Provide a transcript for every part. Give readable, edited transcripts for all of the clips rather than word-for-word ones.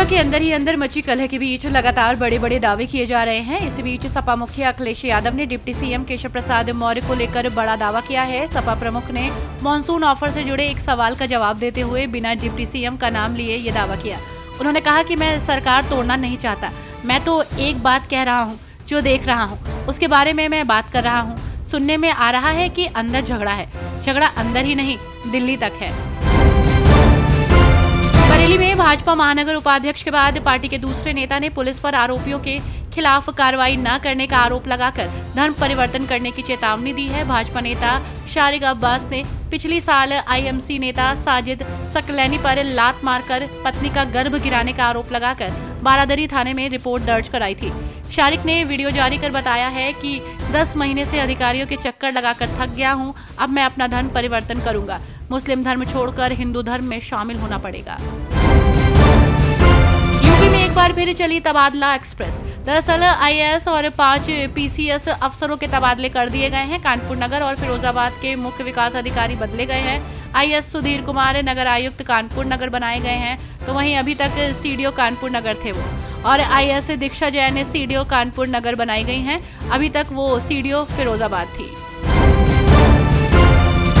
भाजपा के अंदर ही अंदर मची कलह के बीच लगातार बड़े बड़े दावे किए जा रहे हैं। इसी बीच सपा मुखिया अखिलेश यादव ने डिप्टी सीएम केशव प्रसाद मौर्य को लेकर बड़ा दावा किया है। सपा प्रमुख ने मॉनसून ऑफर से जुड़े एक सवाल का जवाब देते हुए बिना डिप्टी सीएम का नाम लिए ये दावा किया। उन्होंने कहा कि मैं सरकार तोड़ना नहीं चाहता, मैं तो एक बात कह रहा हूँ, जो देख रहा हूँ उसके बारे में मैं बात कर रहा हूँ। सुनने में आ रहा है कि अंदर झगड़ा है, झगड़ा अंदर ही नहीं दिल्ली तक है। बरेली में भाजपा महानगर उपाध्यक्ष के बाद पार्टी के दूसरे नेता ने पुलिस पर आरोपियों के खिलाफ कार्रवाई न करने का आरोप लगाकर धर्म परिवर्तन करने की चेतावनी दी है। भाजपा नेता शारिक अब्बास ने पिछली साल आईएमसी नेता साजिद सकलैनी पर लात मारकर पत्नी का गर्भ गिराने का आरोप लगाकर बारादरी थाने में रिपोर्ट दर्ज कराई थी। शारिक ने वीडियो जारी कर बताया है कि 10 महीने से अधिकारियों के चक्कर लगाकर थक गया हूं, अब मैं अपना धर्म परिवर्तन करूंगा, मुस्लिम धर्म छोड़कर हिंदू धर्म में शामिल होना पड़ेगा। यूपी में एक बार फिर चली तबादला एक्सप्रेस। दरअसल आईएएस और 5 पीसीएस अफसरों के तबादले कर दिए गए हैं। कानपुर नगर और फिरोजाबाद के मुख्य विकास अधिकारी बदले गए हैं। आईएएस सुधीर कुमार नगर आयुक्त कानपुर नगर बनाए गए हैं, तो वहीं अभी तक सीडीओ कानपुर नगर थे वो, और आईएएस दीक्षा जैन सीडीओ कानपुर नगर बनाई गई हैं। अभी तक वो सीडीओ फिरोजाबाद थी।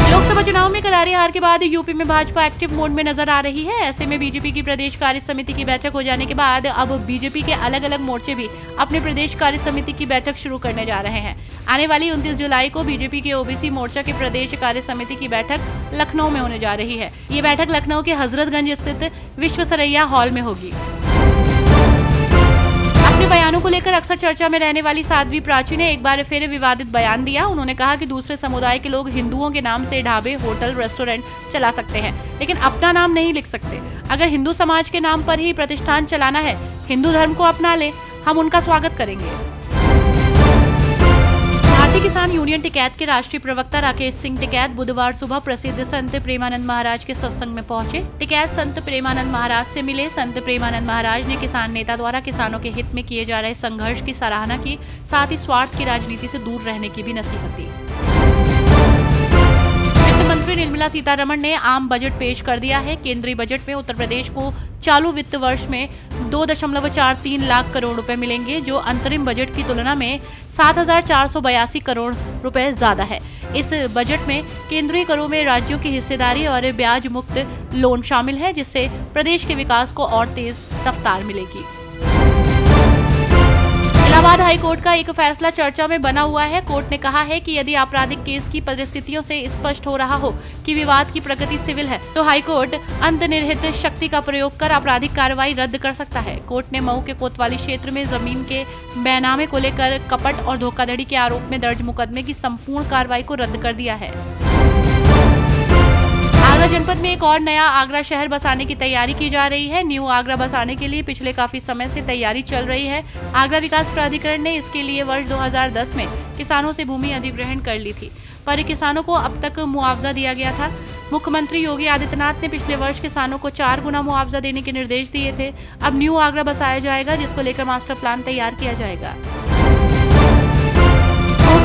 लोकसभा चुनाव में करारी हार के बाद यूपी में भाजपा एक्टिव मोड में नजर आ रही है। ऐसे में बीजेपी की प्रदेश कार्य समिति की बैठक हो जाने के बाद अब बीजेपी के अलग अलग मोर्चे भी अपने प्रदेश कार्य समिति की बैठक शुरू करने जा रहे हैं। आने वाली 29 जुलाई को बीजेपी के ओबीसी मोर्चा की प्रदेश कार्य समिति की बैठक लखनऊ में होने जा रही है। ये बैठक लखनऊ के हजरतगंज स्थित विश्वेश्वरैया हॉल में होगी। अपने बयानों को लेकर अक्सर चर्चा में रहने वाली साध्वी प्राची ने एक बार फिर विवादित बयान दिया। उन्होंने कहा कि दूसरे समुदाय के लोग हिंदुओं के नाम से ढाबे, होटल, रेस्टोरेंट चला सकते हैं, लेकिन अपना नाम नहीं लिख सकते। अगर हिंदू समाज के नाम पर ही प्रतिष्ठान चलाना है, हिंदू धर्म को अपना ले, हम उनका स्वागत करेंगे। भारतीय किसान यूनियन टिकैत के राष्ट्रीय प्रवक्ता राकेश सिंह टिकैत बुधवार सुबह प्रसिद्ध संत प्रेमानंद महाराज के सत्संग में पहुंचे। टिकैत संत प्रेमानंद महाराज से मिले। संत प्रेमानंद महाराज ने किसान नेता द्वारा किसानों के हित में किए जा रहे संघर्ष की सराहना की, साथ ही स्वार्थ की राजनीति से दूर रहने की भी नसीहत दी। वित्त मंत्री निर्मला सीतारमण ने आम बजट पेश कर दिया है। केंद्रीय बजट में उत्तर प्रदेश को चालू वित्त वर्ष में 2.43 लाख करोड़ रुपए मिलेंगे, जो अंतरिम बजट की तुलना में 7,482 करोड़ रुपए ज्यादा है। इस बजट में केंद्रीय करों में राज्यों की हिस्सेदारी और ब्याज मुक्त लोन शामिल है, जिससे प्रदेश के विकास को और तेज रफ्तार मिलेगी। इलाहाबाद हाईकोर्ट का एक फैसला चर्चा में बना हुआ है। कोर्ट ने कहा है कि यदि आपराधिक केस की परिस्थितियों से स्पष्ट हो रहा हो कि विवाद की प्रकृति सिविल है, तो हाईकोर्ट अंतर्निहित शक्ति का प्रयोग कर आपराधिक कार्रवाई रद्द कर सकता है। कोर्ट ने मऊ के कोतवाली क्षेत्र में जमीन के बैनामे को लेकर कपट और धोखाधड़ी के आरोप में दर्ज मुकदमे की संपूर्ण कार्रवाई को रद्द कर दिया है। आगरा जनपद में एक और नया आगरा शहर बसाने की तैयारी की जा रही है। न्यू आगरा बसाने के लिए पिछले काफी समय से तैयारी चल रही है। आगरा विकास प्राधिकरण ने इसके लिए वर्ष 2010 में किसानों से भूमि अधिग्रहण कर ली थी, पर किसानों को अब तक मुआवजा दिया गया था। मुख्यमंत्री योगी आदित्यनाथ ने पिछले वर्ष किसानों को 4 गुना मुआवजा देने के निर्देश दिए थे। अब न्यू आगरा बसाया जाएगा, जिसको लेकर मास्टर प्लान तैयार किया जाएगा।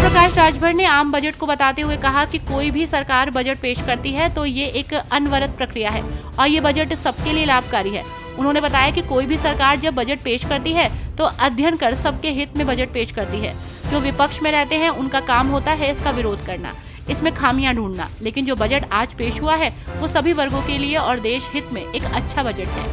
प्रकाश राजभर ने आम बजट को बताते हुए कहा कि कोई भी सरकार बजट पेश करती है तो ये एक अनवरत प्रक्रिया है और ये बजट सबके लिए लाभकारी है। उन्होंने बताया कि कोई भी सरकार जब बजट पेश करती है तो अध्ययन कर सबके हित में बजट पेश करती है। जो विपक्ष में रहते हैं उनका काम होता है इसका विरोध करना, इसमें खामियां ढूंढना, लेकिन जो बजट आज पेश हुआ है वो सभी वर्गों के लिए और देश हित में एक अच्छा बजट है।